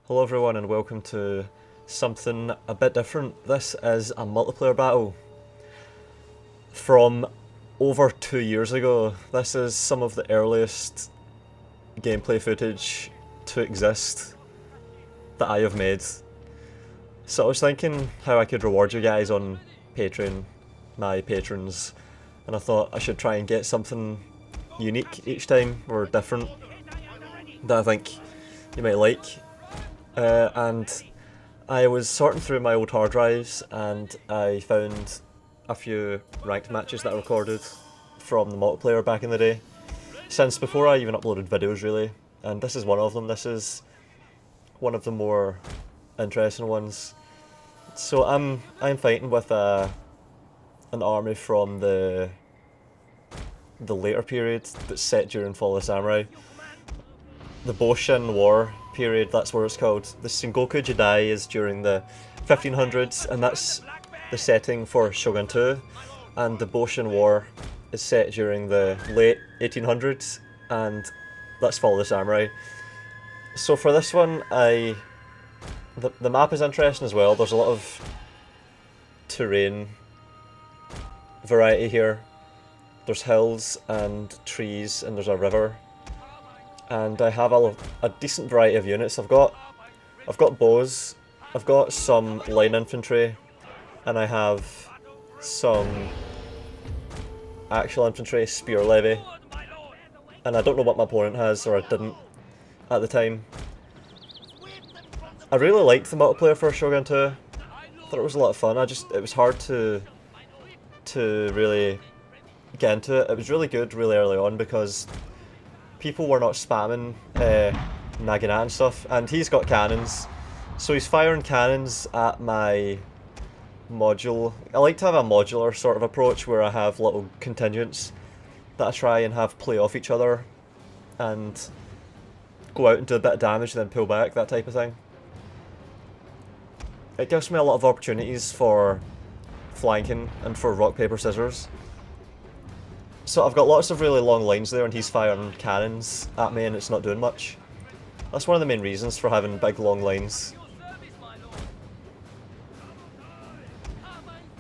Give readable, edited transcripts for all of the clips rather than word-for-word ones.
Hello everyone and welcome to something a bit different. This is a multiplayer battle from over 2 years ago. This is some of the earliest gameplay footage to exist that I have made. So I was thinking how I could reward you guys on Patreon, my patrons, and I thought I should try and get something unique each time, or different, that I think you might like. And I was sorting through my old hard drives and I found a few ranked matches that I recorded from the multiplayer back in the day, since before I even uploaded videos really, and this is one of them. This is one of the more interesting ones. So I'm fighting with an army from the later period that's set during Fall of the Samurai. The Boshin War period, that's what it's called. The Sengoku Jidai is during the 1500s, and that's the setting for Shogun 2, and the Boshin War is set during the late 1800s, and that's Fall of the Samurai. So for this one, the map is interesting as well. There's a lot of terrain variety here. There's hills and trees, and there's a river. And I have a decent variety of units. I've got bows, I've got some line infantry, and I have some actual infantry, spear levy. And I don't know what my opponent has, or I didn't at the time. I really liked the multiplayer for Shogun 2. I thought it was a lot of fun. It was hard to really get into it. It was really good really early on because people were not spamming Nagina and stuff, and he's got cannons, so he's firing cannons at my module. I like to have a modular sort of approach where I have little contingents that I try and have play off each other and go out and do a bit of damage and then pull back, that type of thing. It gives me a lot of opportunities for flanking and for rock, paper, scissors. So I've got lots of really long lines there and he's firing cannons at me and it's not doing much. That's one of the main reasons for having big long lines.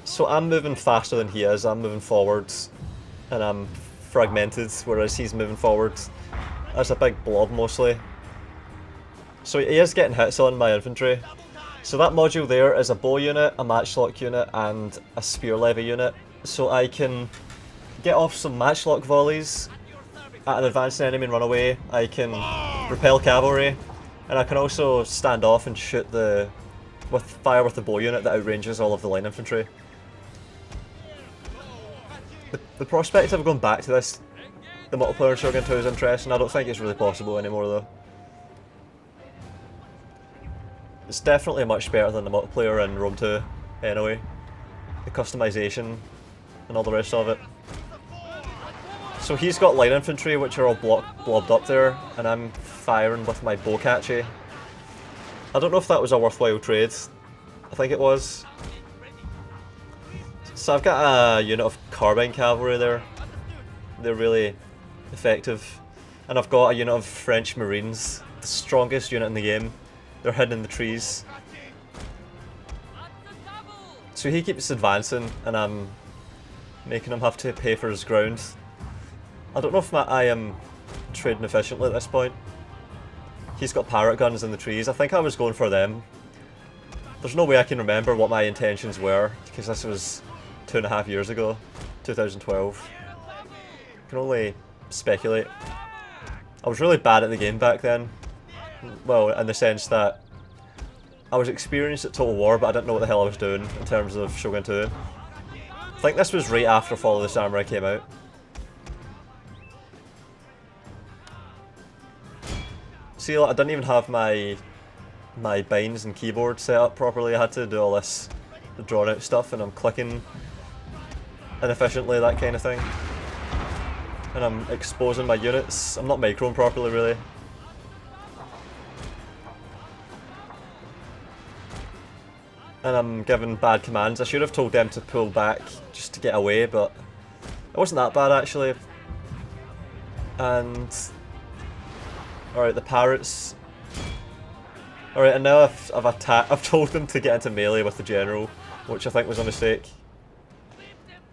So I'm moving faster than he is. I'm moving forwards and I'm fragmented, whereas he's moving forwards as a big blob mostly. So he is getting hits on my infantry. So that module there is a bow unit, a matchlock unit and a spear levy unit. So I can get off some matchlock volleys at an advancing enemy and run away. I can repel cavalry, and I can also stand off and shoot fire with the bow unit that outranges all of the line infantry. The prospect of going back to this, the multiplayer in Shogun 2, is interesting. I don't think it's really possible anymore though. It's definitely much better than the multiplayer in Rome 2 anyway. The customization and all the rest of it. So he's got light infantry which are all blobbed up there, and I'm firing with my bowcatchy. I don't know if that was a worthwhile trade. I think it was. So I've got a unit of carbine cavalry there. They're really effective. And I've got a unit of French marines, the strongest unit in the game. They're hidden in the trees. So he keeps advancing and I'm making him have to pay for his ground. I don't know if I am trading efficiently at this point. He's got parrot guns in the trees. I think I was going for them. There's no way I can remember what my intentions were, because this was 2.5 years ago, 2012. I can only speculate. I was really bad at the game back then. Well, in the sense that I was experienced at Total War, but I didn't know what the hell I was doing in terms of Shogun 2. I think this was right after Fall of the Samurai came out. See, I didn't even have my binds and keyboard set up properly. I had to do all this drawn out stuff, and I'm clicking inefficiently, that kind of thing. And I'm exposing my units. I'm not microing properly, really. And I'm giving bad commands. I should have told them to pull back just to get away, but it wasn't that bad actually. And alright, the parrots Alright, and now I've told them to get into melee with the general, which I think was a mistake.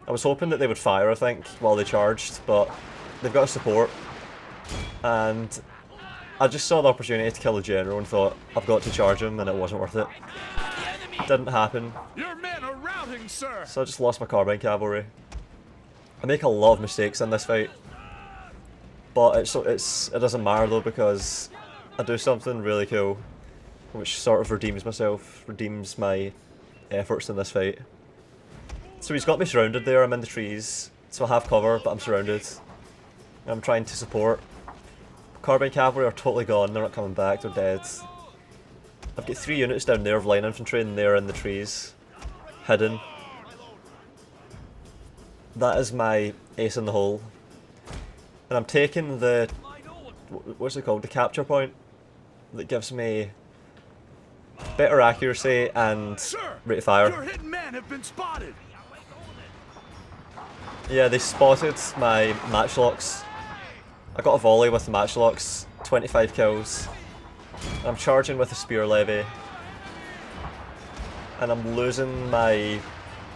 I was hoping that they would fire, I think, while they charged, but they've got a support. And I just saw the opportunity to kill the general and thought, I've got to charge him, and it wasn't worth it. Didn't happen. Your men are routing, sir. So I just lost my carbine cavalry. I make a lot of mistakes in this fight. But it doesn't matter though, because I do something really cool, which sort of redeems my efforts in this fight. So he's got me surrounded there, I'm in the trees, so I have cover, but I'm surrounded. And I'm trying to support. Carbine cavalry are totally gone, they're not coming back, they're dead. I've got 3 units down there of line infantry and they're in the trees, hidden. That is my ace in the hole. And I'm taking the, what's it called, the capture point, that gives me better accuracy and rate of fire. Your hidden men have been spotted. Yeah, they spotted my matchlocks. I got a volley with the matchlocks, 25 kills. I'm charging with a spear levy. And I'm losing my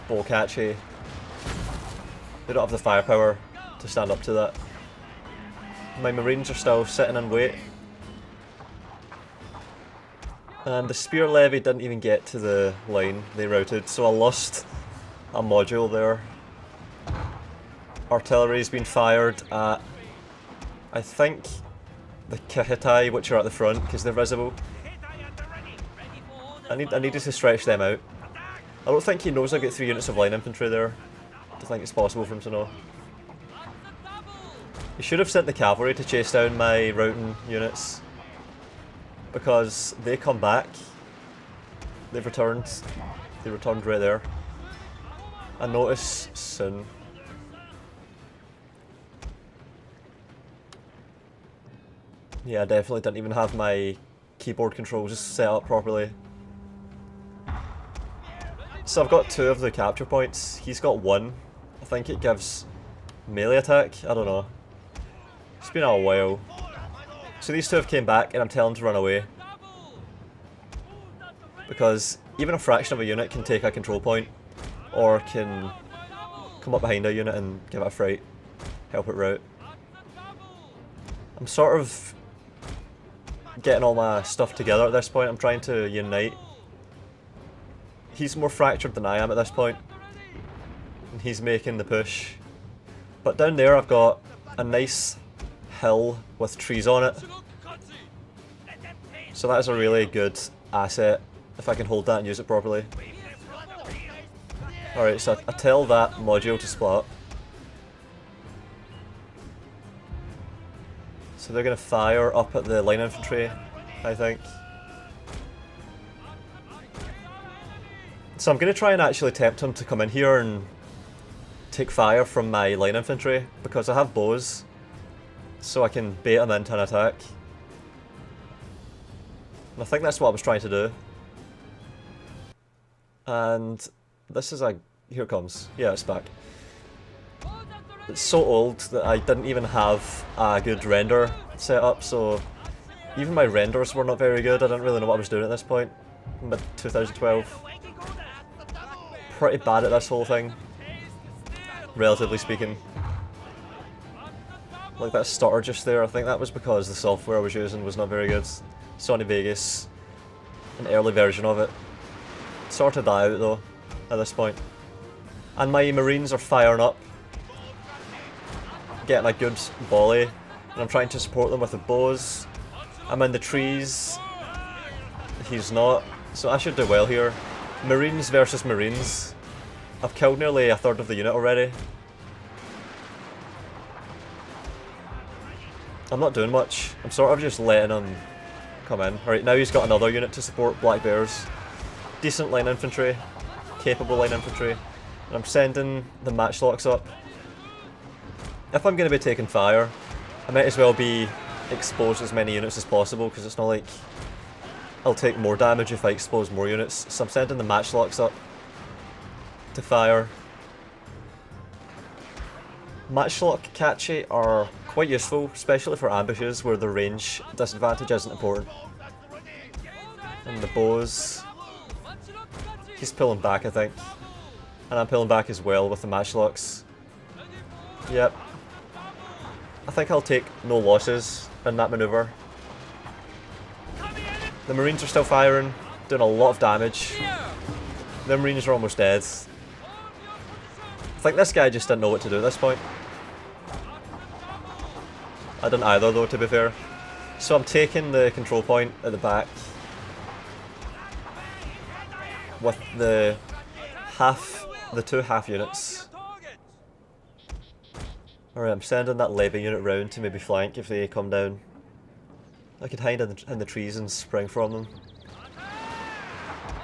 bowcachi. They don't have the firepower to stand up to that. My marines are still sitting in wait. And the spear levy didn't even get to the line, they routed, so I lost a module there. Artillery's been fired at, I think, the Kahitai, which are at the front, because they're visible. I needed to stretch them out. I don't think he knows I get 3 units of line infantry there. I don't think it's possible for him to know. He should have sent the cavalry to chase down my routing units, because they come back. They've returned. They returned right there. I notice soon. Yeah, I definitely didn't even have my keyboard controls set up properly. So I've got 2 of the capture points. He's got 1. I think it gives melee attack. I don't know. It's been a while. So these 2 have came back and I'm telling them to run away. Because even a fraction of a unit can take a control point, or can come up behind a unit and give it a fright, help it rout. I'm sort of getting all my stuff together at this point. I'm trying to unite. He's more fractured than I am at this point, and he's making the push. But down there I've got a nice hill with trees on it, so that is a really good asset if I can hold that and use it properly. Alright, so I tell that module to split up. So they're going to fire up at the line infantry, I think. So I'm going to try and actually tempt him to come in here and take fire from my line infantry, because I have bows, so I can bait him into an attack. And I think that's what I was trying to do. And this is a... here it comes. Yeah, it's back. It's so old that I didn't even have a good render set up, so even my renders were not very good. I didn't really know what I was doing at this point. Mid 2012. Pretty bad at this whole thing, relatively speaking. Like that stutter just there, I think that was because the software I was using was not very good. Sony Vegas, an early version of it. Sorted that out though, at this point. And my marines are firing up, getting a good volley, and I'm trying to support them with the bows. I'm in the trees, he's not, so I should do well here. Marines versus Marines. I've killed nearly a third of the unit already. I'm not doing much, I'm sort of just letting him come in. Alright, now he's got another unit to support Black Bears. Decent line infantry, capable line infantry, and I'm sending the matchlocks up. If I'm going to be taking fire, I might as well be expose as many units as possible, because it's not like I'll take more damage if I expose more units. So I'm sending the matchlocks up to fire. Matchlock catchy are quite useful, especially for ambushes where the range disadvantage isn't important. And the bows. He's pulling back, I think. And I'm pulling back as well with the matchlocks. Yep. I think I'll take no losses in that maneuver. The Marines are still firing, doing a lot of damage. The Marines are almost dead. I think this guy just didn't know what to do at this point. I didn't either though, to be fair. So I'm taking the control point at the back with the two half units. Alright, I'm sending that levy unit round to maybe flank if they come down. I could hide in the trees and spring from them.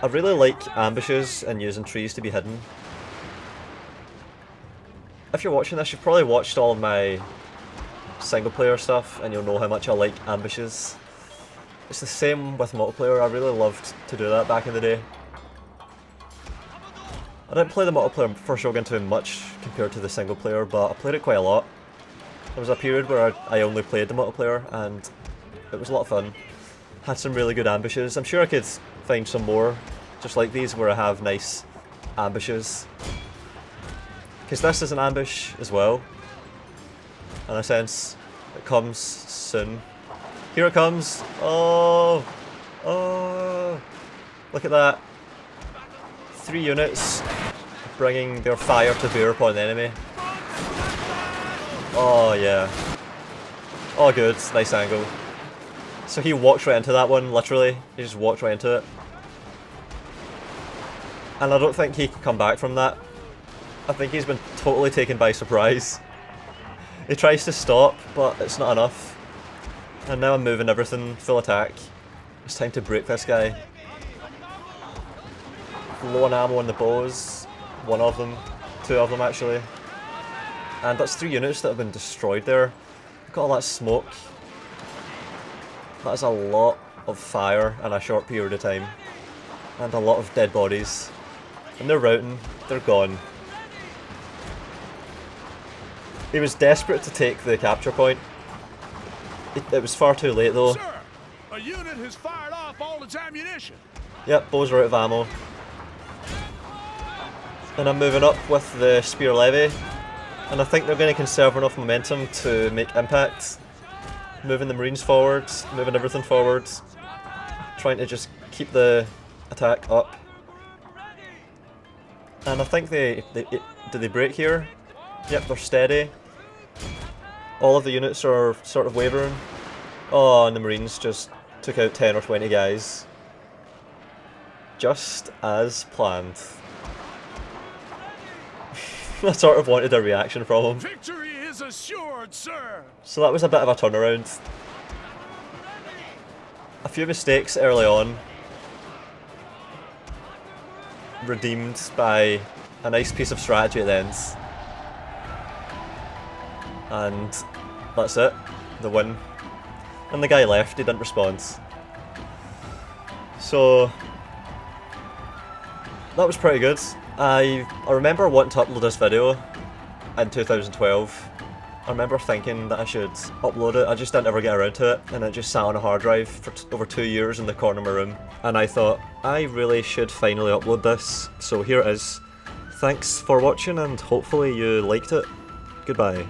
I really like ambushes and using trees to be hidden. If you're watching this, you've probably watched all of my single player stuff and you'll know how much I like ambushes. It's the same with multiplayer. I really loved to do that back in the day. I didn't play the multiplayer for Shogun too much compared to the single player, but I played it quite a lot. There was a period where I only played the multiplayer and it was a lot of fun. Had some really good ambushes. I'm sure I could find some more just like these where I have nice ambushes. Because this is an ambush as well. In a sense, it comes soon. Here it comes! Oh! Oh! Look at that. 3 units bringing their fire to bear upon the enemy. Oh yeah. Oh good, nice angle. So he walked right into that one, literally. He just walked right into it. And I don't think he can come back from that. I think he's been totally taken by surprise. He tries to stop, but it's not enough. And now I'm moving everything, full attack. It's time to break this guy. Low on ammo on the bows. One of them. 2 of them actually. And that's 3 units that have been destroyed there. Look at all that smoke. That is a lot of fire in a short period of time. And a lot of dead bodies. And they're routing. They're gone. He was desperate to take the capture point. It was far too late though. Sir, a unit has fired off all its ammunition. Yep, bows are out of ammo. And I'm moving up with the spear levy. And I think they're going to conserve enough momentum to make impact. Moving the Marines forward, moving everything forward. Trying to just keep the attack up. And I think did they break here? Yep, they're steady. All of the units are sort of wavering. Oh, and the Marines just took out 10 or 20 guys. Just as planned. I sort of wanted a reaction from him. Victory is assured, sir. So that was a bit of a turnaround. A few mistakes early on. Redeemed by a nice piece of strategy at the end. And that's it. The win. And the guy left, he didn't respond. So that was pretty good. I remember wanting to upload this video in 2012. I remember thinking that I should upload it. I just didn't ever get around to it, and it just sat on a hard drive for over 2 years in the corner of my room. And I thought, I really should finally upload this. So here it is. Thanks for watching, and hopefully you liked it. Goodbye.